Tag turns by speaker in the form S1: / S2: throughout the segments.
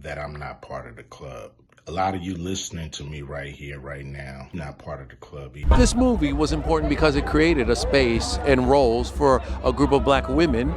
S1: that I'm not part of the club. A lot of you listening to me right here, right now, not part of the club either.
S2: This movie was important because it created a space and roles for a group of black women.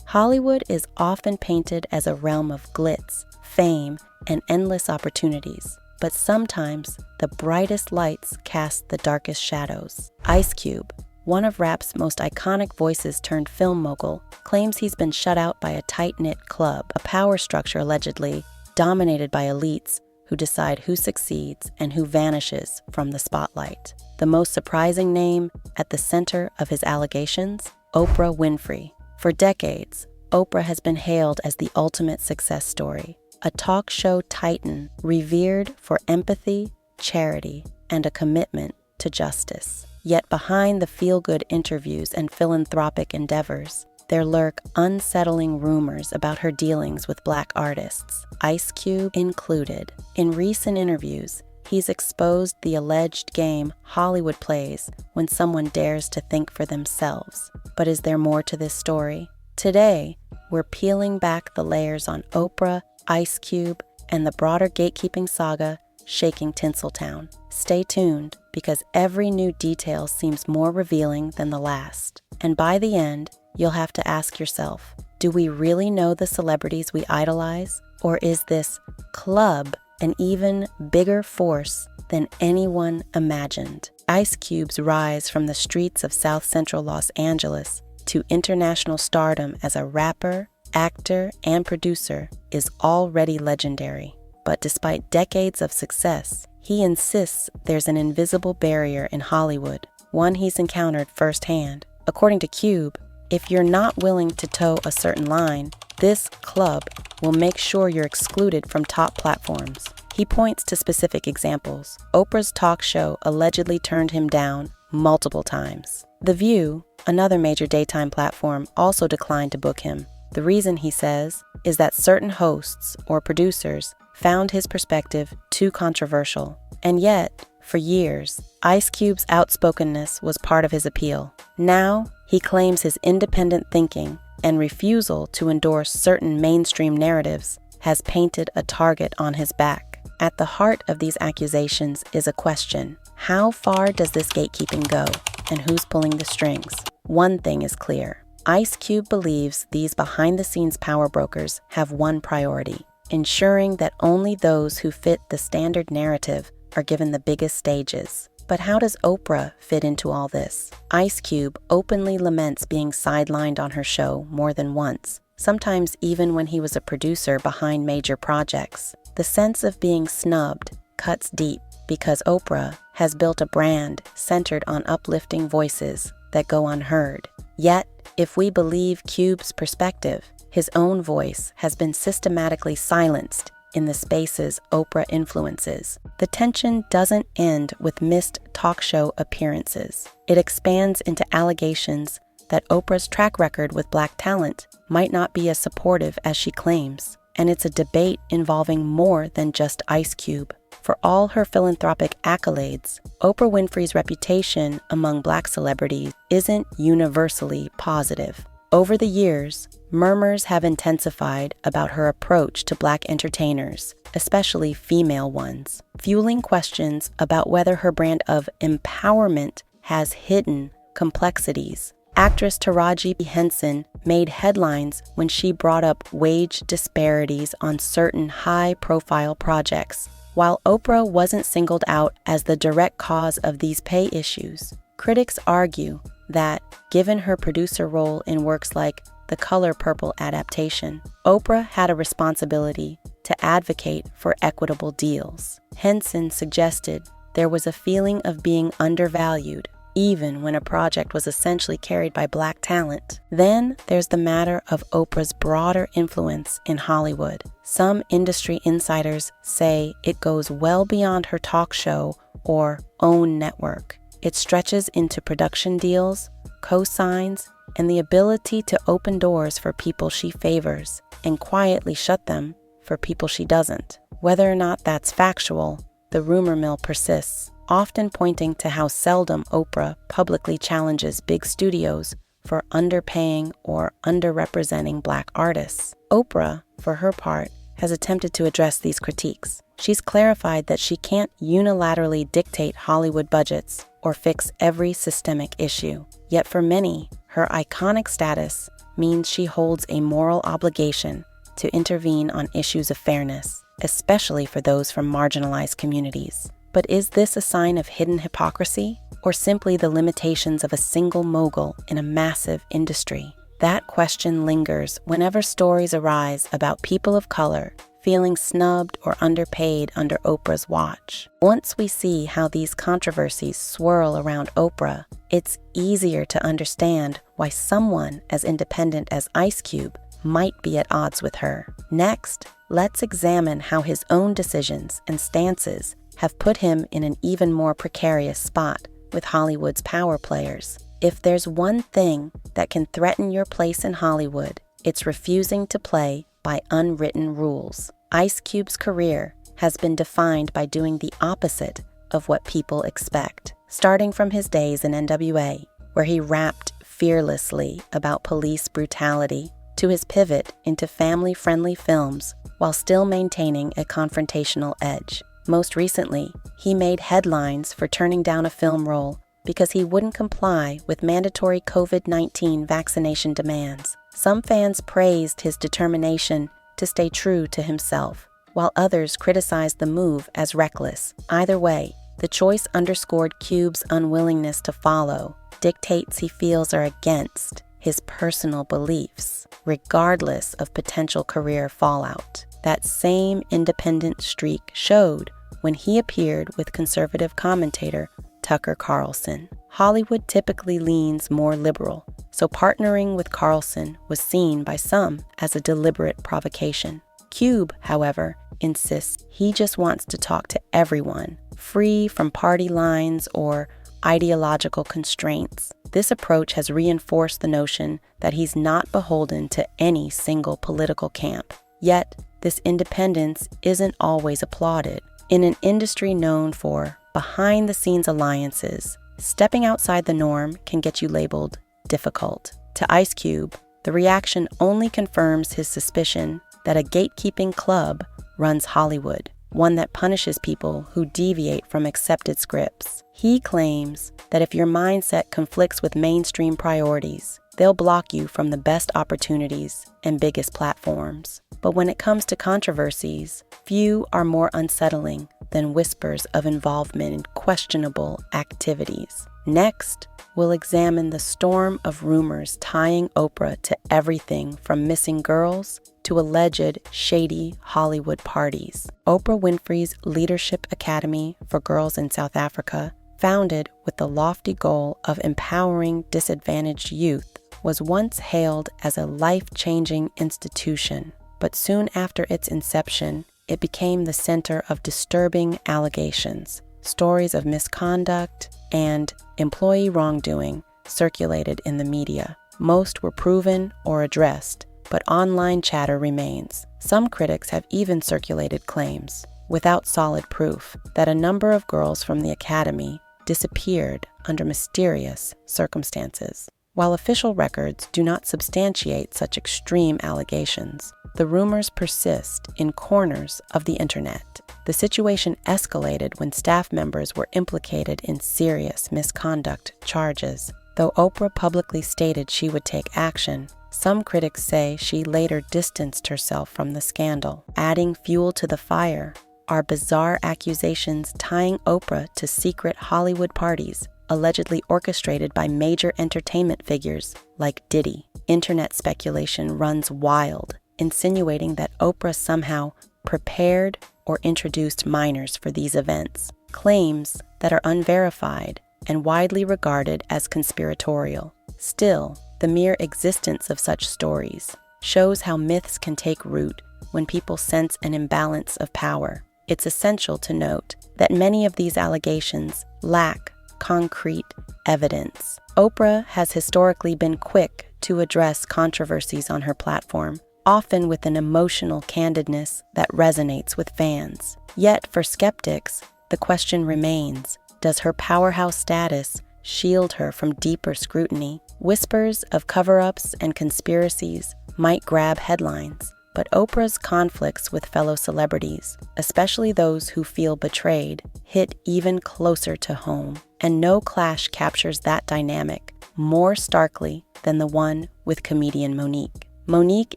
S3: Hollywood is often painted as a realm of glitz, fame, and endless opportunities. But sometimes the brightest lights cast the darkest shadows. Ice Cube, one of rap's most iconic voices turned film mogul, claims he's been shut out by a tight-knit club, a power structure allegedly dominated by elites who decide who succeeds and who vanishes from the spotlight. The most surprising name at the center of his allegations? Oprah Winfrey. For decades, Oprah has been hailed as the ultimate success story, a talk show titan revered for empathy, charity, and a commitment to justice. Yet behind the feel-good interviews and philanthropic endeavors, there lurk unsettling rumors about her dealings with black artists, Ice Cube included. In recent interviews, he's exposed the alleged game Hollywood plays when someone dares to think for themselves. But is there more to this story? Today, we're peeling back the layers on Oprah, Ice Cube, and the broader gatekeeping saga shaking Tinseltown. Stay tuned, because every new detail seems more revealing than the last. And by the end, you'll have to ask yourself, do we really know the celebrities we idolize? Or is this club an even bigger force than anyone imagined? Ice Cube's rise from the streets of South Central Los Angeles to international stardom as a rapper, actor, and producer is already legendary. But despite decades of success, he insists there's an invisible barrier in Hollywood, one he's encountered firsthand. According to Cube, if you're not willing to toe a certain line, this club will make sure you're excluded from top platforms. He points to specific examples. Oprah's talk show allegedly turned him down multiple times. The View, another major daytime platform, also declined to book him. The reason, he says, is that certain hosts or producers found his perspective too controversial. And yet, for years, Ice Cube's outspokenness was part of his appeal. Now, he claims his independent thinking and refusal to endorse certain mainstream narratives has painted a target on his back. At the heart of these accusations is a question: how far does this gatekeeping go, and who's pulling the strings? One thing is clear. Ice Cube believes these behind-the-scenes power brokers have one priority: ensuring that only those who fit the standard narrative are given the biggest stages. But how does Oprah fit into all this? Ice Cube openly laments being sidelined on her show more than once, sometimes even when he was a producer behind major projects. The sense of being snubbed cuts deep because Oprah has built a brand centered on uplifting voices that go unheard. Yet, if we believe Cube's perspective, his own voice has been systematically silenced in the spaces Oprah influences. The tension doesn't end with missed talk show appearances. It expands into allegations that Oprah's track record with black talent might not be as supportive as she claims. And it's a debate involving more than just Ice Cube. For all her philanthropic accolades, Oprah Winfrey's reputation among black celebrities isn't universally positive. Over the years, murmurs have intensified about her approach to black entertainers, especially female ones, fueling questions about whether her brand of empowerment has hidden complexities. Actress Taraji Henson made headlines when she brought up wage disparities on certain high-profile projects. While Oprah wasn't singled out as the direct cause of these pay issues, critics argue that, given her producer role in works like the Color Purple adaptation, Oprah had a responsibility to advocate for equitable deals. Henson suggested there was a feeling of being undervalued, even when a project was essentially carried by black talent. Then there's the matter of Oprah's broader influence in Hollywood. Some industry insiders say it goes well beyond her talk show or OWN network. It stretches into production deals, co-signs, and the ability to open doors for people she favors and quietly shut them for people she doesn't. Whether or not that's factual, the rumor mill persists, often pointing to how seldom Oprah publicly challenges big studios for underpaying or underrepresenting black artists. Oprah, for her part, has attempted to address these critiques. She's clarified that she can't unilaterally dictate Hollywood budgets or fix every systemic issue. Yet for many, her iconic status means she holds a moral obligation to intervene on issues of fairness, especially for those from marginalized communities. But is this a sign of hidden hypocrisy, or simply the limitations of a single mogul in a massive industry? That question lingers whenever stories arise about people of color feeling snubbed or underpaid under Oprah's watch. Once we see how these controversies swirl around Oprah, it's easier to understand why someone as independent as Ice Cube might be at odds with her. Next, let's examine how his own decisions and stances have put him in an even more precarious spot with Hollywood's power players. If there's one thing that can threaten your place in Hollywood, it's refusing to play by unwritten rules. Ice Cube's career has been defined by doing the opposite of what people expect. Starting from his days in NWA, where he rapped fearlessly about police brutality, to his pivot into family-friendly films while still maintaining a confrontational edge. Most recently, he made headlines for turning down a film role because he wouldn't comply with mandatory COVID-19 vaccination demands. Some fans praised his determination to stay true to himself, while others criticized the move as reckless. Either way, the choice underscored Cube's unwillingness to follow dictates he feels are against his personal beliefs, regardless of potential career fallout. That same independent streak showed when he appeared with conservative commentator Tucker Carlson. Hollywood typically leans more liberal, so partnering with Carlson was seen by some as a deliberate provocation. Cube, however, insists he just wants to talk to everyone, free from party lines or ideological constraints. This approach has reinforced the notion that he's not beholden to any single political camp. Yet, this independence isn't always applauded. In an industry known for behind-the-scenes alliances, stepping outside the norm can get you labeled difficult. To Ice Cube, the reaction only confirms his suspicion that a gatekeeping club runs Hollywood, one that punishes people who deviate from accepted scripts. He claims that if your mindset conflicts with mainstream priorities, they'll block you from the best opportunities and biggest platforms. But when it comes to controversies, few are more unsettling than whispers of involvement in questionable activities. Next, we'll examine the storm of rumors tying Oprah to everything from missing girls to alleged shady Hollywood parties. Oprah Winfrey's Leadership Academy for Girls in South Africa, founded with the lofty goal of empowering disadvantaged youth, was once hailed as a life-changing institution. But soon after its inception, it became the center of disturbing allegations. Stories of misconduct and employee wrongdoing circulated in the media. Most were proven or addressed, but online chatter remains. Some critics have even circulated claims, without solid proof, that a number of girls from the academy disappeared under mysterious circumstances. While official records do not substantiate such extreme allegations, the rumors persist in corners of the internet. The situation escalated when staff members were implicated in serious misconduct charges. Though Oprah publicly stated she would take action, some critics say she later distanced herself from the scandal. Adding fuel to the fire are bizarre accusations tying Oprah to secret Hollywood parties, allegedly orchestrated by major entertainment figures like Diddy. Internet speculation runs wild, insinuating that Oprah somehow prepared or introduced minors for these events, claims that are unverified and widely regarded as conspiratorial. Still, the mere existence of such stories shows how myths can take root when people sense an imbalance of power. It's essential to note that many of these allegations lack concrete evidence. Oprah has historically been quick to address controversies on her platform, often with an emotional candidness that resonates with fans. Yet, for skeptics, the question remains, does her powerhouse status shield her from deeper scrutiny? Whispers of cover-ups and conspiracies might grab headlines, But Oprah's conflicts with fellow celebrities, especially those who feel betrayed, hit even closer to home. And no clash captures that dynamic more starkly than the one with comedian Mo'Nique. Mo'Nique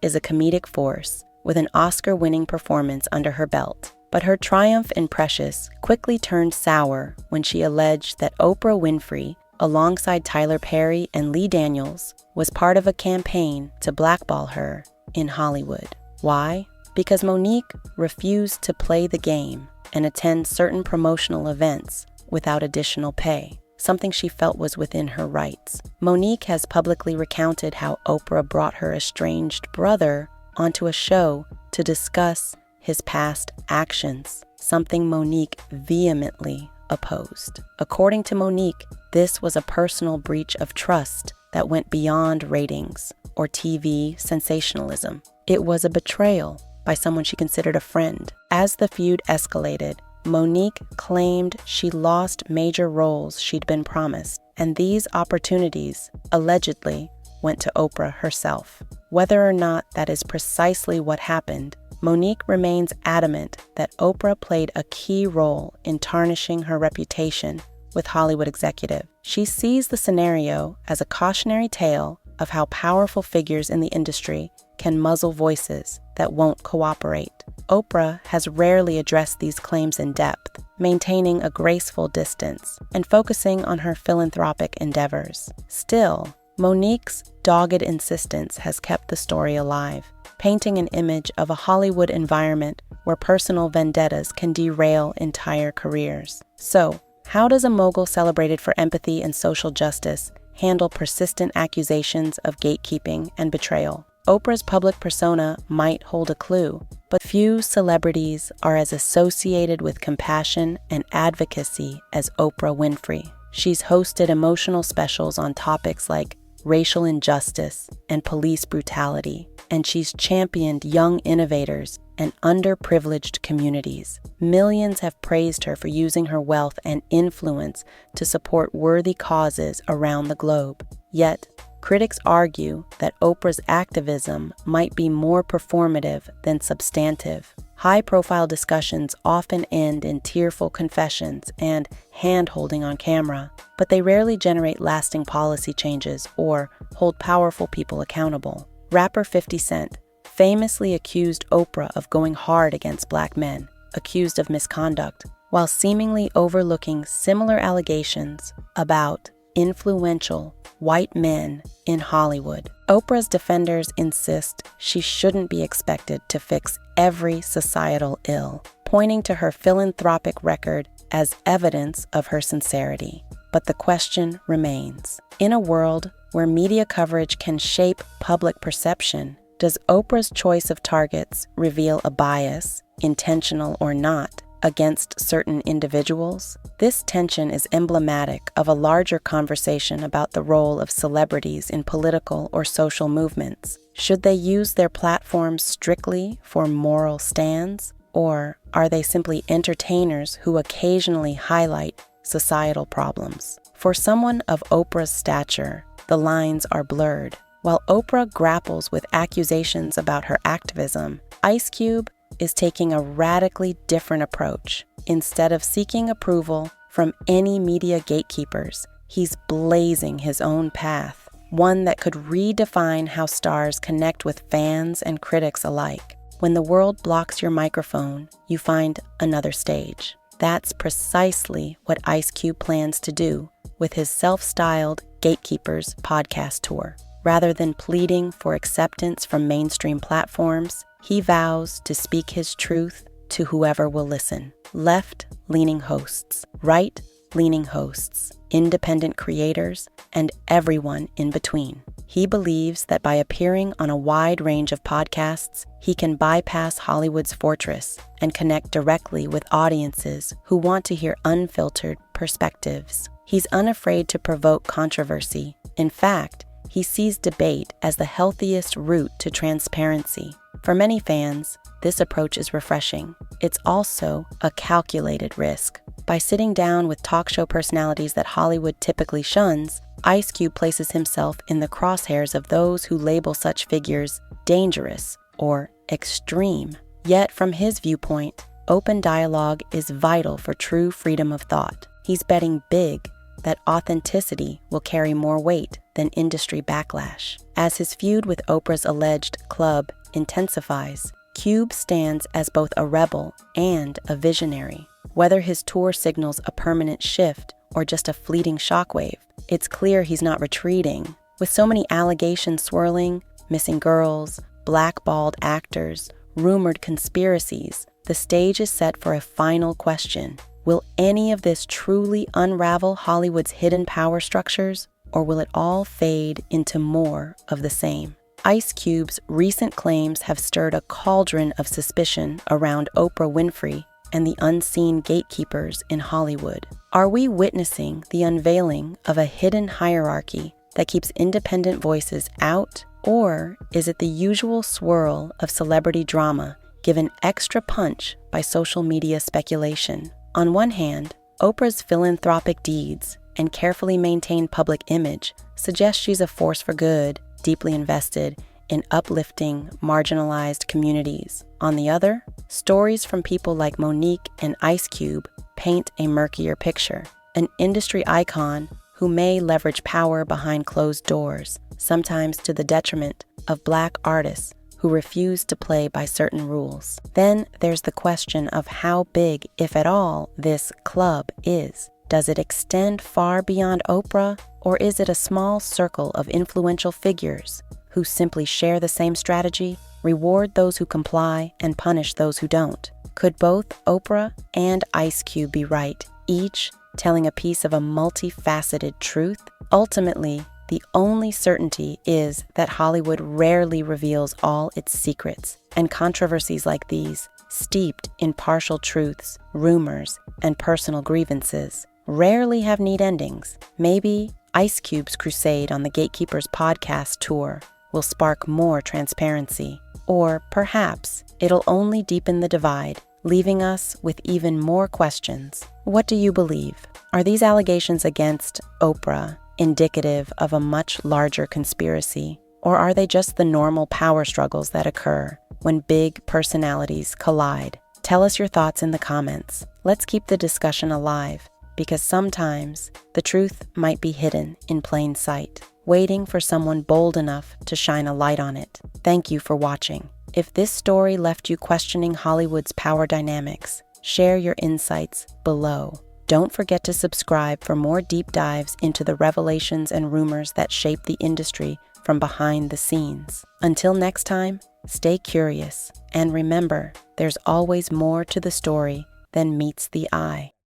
S3: is a comedic force with an Oscar-winning performance under her belt. But her triumph in Precious quickly turned sour when she alleged that Oprah Winfrey, alongside Tyler Perry and Lee Daniels, was part of a campaign to blackball her in Hollywood. Why? Because Mo'Nique refused to play the game and attend certain promotional events without additional pay, something she felt was within her rights. Mo'Nique has publicly recounted how Oprah brought her estranged brother onto a show to discuss his past actions, something Mo'Nique vehemently opposed. According to Mo'Nique, this was a personal breach of trust that went beyond ratings or TV sensationalism. It was a betrayal by someone she considered a friend. As the feud escalated, Mo'Nique claimed she lost major roles she'd been promised, and these opportunities, allegedly, went to Oprah herself. Whether or not that is precisely what happened, Mo'Nique remains adamant that Oprah played a key role in tarnishing her reputation with Hollywood executives. She sees the scenario as a cautionary tale of how powerful figures in the industry can muzzle voices that won't cooperate. Oprah has rarely addressed these claims in depth, maintaining a graceful distance and focusing on her philanthropic endeavors. Still, Mo'Nique's dogged insistence has kept the story alive, painting an image of a Hollywood environment where personal vendettas can derail entire careers. So, how does a mogul celebrated for empathy and social justice handle persistent accusations of gatekeeping and betrayal? Oprah's public persona might hold a clue, but few celebrities are as associated with compassion and advocacy as Oprah Winfrey. She's hosted emotional specials on topics like racial injustice and police brutality, and she's championed young innovators and underprivileged communities. Millions have praised her for using her wealth and influence to support worthy causes around the globe. Yet, critics argue that Oprah's activism might be more performative than substantive. High-profile discussions often end in tearful confessions and hand-holding on camera, but they rarely generate lasting policy changes or hold powerful people accountable. Rapper 50 Cent famously accused Oprah of going hard against black men accused of misconduct, while seemingly overlooking similar allegations about influential white men in Hollywood. Oprah's defenders insist she shouldn't be expected to fix every societal ill, pointing to her philanthropic record as evidence of her sincerity. But the question remains: in a world where media coverage can shape public perception, does Oprah's choice of targets reveal a bias, intentional or not, against certain individuals? This tension is emblematic of a larger conversation about the role of celebrities in political or social movements. Should they use their platforms strictly for moral stands, or are they simply entertainers who occasionally highlight societal problems? For someone of Oprah's stature, the lines are blurred. While Oprah grapples with accusations about her activism, Ice Cube is taking a radically different approach. Instead of seeking approval from any media gatekeepers, he's blazing his own path, one that could redefine how stars connect with fans and critics alike. When the world blocks your microphone, you find another stage. That's precisely what Ice Cube plans to do with his self-styled Gatekeepers podcast tour. Rather than pleading for acceptance from mainstream platforms, he vows to speak his truth to whoever will listen. Left-leaning hosts, right-leaning hosts, independent creators, and everyone in between. He believes that by appearing on a wide range of podcasts, he can bypass Hollywood's fortress and connect directly with audiences who want to hear unfiltered perspectives. He's unafraid to provoke controversy. In fact, he sees debate as the healthiest route to transparency. For many fans, this approach is refreshing. It's also a calculated risk. By sitting down with talk show personalities that Hollywood typically shuns, Ice Cube places himself in the crosshairs of those who label such figures dangerous or extreme. Yet, from his viewpoint, open dialogue is vital for true freedom of thought. He's betting big that authenticity will carry more weight than industry backlash. As his feud with Oprah's alleged club intensifies, Cube stands as both a rebel and a visionary. Whether his tour signals a permanent shift or just a fleeting shockwave, it's clear he's not retreating. With so many allegations swirling, missing girls, blackballed actors, rumored conspiracies, the stage is set for a final question. Will any of this truly unravel Hollywood's hidden power structures, or will it all fade into more of the same? Ice Cube's recent claims have stirred a cauldron of suspicion around Oprah Winfrey and the unseen gatekeepers in Hollywood. Are we witnessing the unveiling of a hidden hierarchy that keeps independent voices out, or is it the usual swirl of celebrity drama given extra punch by social media speculation? On one hand, Oprah's philanthropic deeds and carefully maintained public image suggest she's a force for good, deeply invested in uplifting marginalized communities. On the other, stories from people like Monique and Ice Cube paint a murkier picture. An industry icon who may leverage power behind closed doors, sometimes to the detriment of Black artists who refuse to play by certain rules. Then there's the question of how big, if at all, this club is. Does it extend far beyond Oprah, or is it a small circle of influential figures who simply share the same strategy, reward those who comply and punish those who don't? Could both Oprah and Ice Cube be right, each telling a piece of a multifaceted truth? Ultimately, the only certainty is that Hollywood rarely reveals all its secrets, and controversies like these, steeped in partial truths, rumors, and personal grievances, rarely have neat endings. Maybe Ice Cube's crusade on the Gatekeepers podcast tour will spark more transparency, or perhaps it'll only deepen the divide, leaving us with even more questions. What do you believe? Are these allegations against Oprah indicative of a much larger conspiracy, or are they just the normal power struggles that occur when big personalities collide? Tell us your thoughts in the comments. Let's keep the discussion alive, because sometimes the truth might be hidden in plain sight, waiting for someone bold enough to shine a light on it. Thank you for watching. If this story left you questioning Hollywood's power dynamics, share your insights below. Don't forget to subscribe for more deep dives into the revelations and rumors that shape the industry from behind the scenes. Until next time, stay curious, and remember, there's always more to the story than meets the eye.